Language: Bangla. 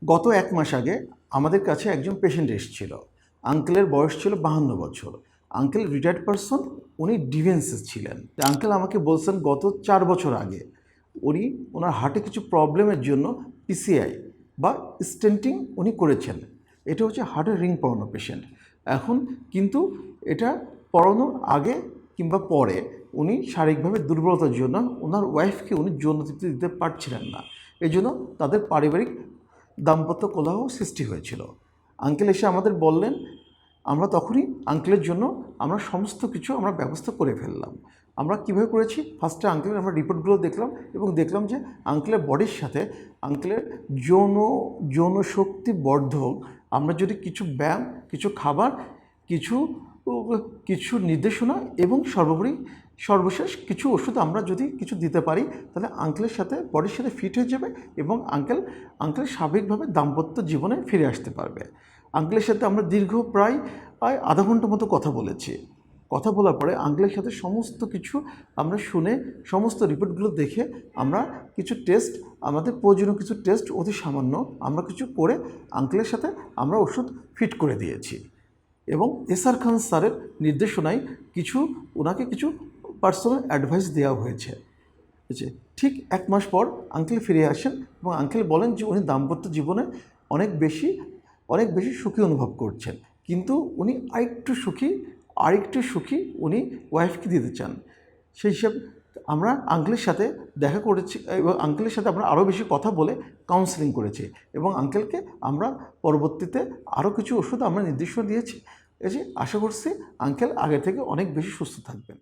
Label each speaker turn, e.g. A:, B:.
A: গত ১ মাস আগে আমাদের কাছে একজন পেশেন্ট এসেছিল। আঙ্কেলের বয়স ছিল ৫২ বছর। আঙ্কেল রিটায়ার্ড পারসন, উনি ডিমেনশিয়া ছিলেন। আঙ্কেল আমাকে বলছেন গত ৪ বছর আগে উনি ওনার হার্টে কিছু প্রবলেমের জন্য পিসিআই বা স্টেন্টিং উনি করেছেন। এটা হচ্ছে হার্টের রিং পরানো পেশেন্ট। এখন কিন্তু এটা পরানোর আগে কিংবা পরে উনি শারীরিকভাবে দুর্বলতার জন্য ওনার ওয়াইফকে উনি যৌন তৃপ্তি দিতে পারছিলেন না। এই জন্য তাদের পারিবারিক দাম্পত্য কলহ সৃষ্টি হয়েছিল। আঙ্কেল এসে আমাদের বললেন, আমরা তখনই আঙ্কেলের জন্য আমরা সমস্ত কিছু আমরা ব্যবস্থা করে ফেললাম। আমরা কীভাবে করেছি, ফার্স্টে আঙ্কেলের আমরা রিপোর্টগুলো দেখলাম এবং দেখলাম যে আঙ্কেলের বডির সাথে আঙ্কেলের যৌন শক্তি বর্ধক আমরা যদি কিছু ব্যায়াম, কিছু খাবার, কিছু নির্দেশনা এবং সর্বশেষ কিছু ওষুধ আমরা যদি কিছু দিতে পারি, তাহলে আঙ্কেলের সাথে বডির সাথে ফিট হয়ে যাবে এবং আঙ্কেল স্বাভাবিকভাবে দাম্পত্য জীবনে ফিরে আসতে পারবে। আঙ্কেলের সাথে আমরা দীর্ঘ প্রায় আধা ঘন্টা মতো কথা বলেছি। কথা বলার পরে আঙ্কেলের সাথে সমস্ত কিছু আমরা শুনে, সমস্ত রিপোর্টগুলো দেখে আমরা কিছু টেস্ট, আমাদের প্রয়োজনীয় কিছু টেস্ট অতি সামান্য আমরা কিছু করে আঙ্কেলের সাথে আমরা ওষুধ ফিট করে দিয়েছি। এবং এসআর খান স্যারের নির্দেশনায় ওনাকে কিছু পার্সোনাল অ্যাডভাইস দেওয়া হয়েছে। ঠিক ১ মাস পর আঙ্কেল ফিরে আসেন এবং আঙ্কেল বলেন যে উনি দাম্পত্য জীবনে অনেক বেশি সুখী অনুভব করছেন, কিন্তু উনি আরেকটু সুখী উনি ওয়াইফকে দিতে চান। সেই হিসাবে আমরা আঙ্কেলের সাথে দেখা করেছি এবং আঙ্কেলের সাথে আমরা আরও বেশি কথা বলে কাউন্সেলিং করেছি এবং আঙ্কেলকে আমরা পরবর্তীতে আরও কিছু ওষুধ আমরা নির্দেশনা দিয়েছি। আশা করছি আঙ্কেল আগে থেকে অনেক বেশি সুস্থ থাকবেন।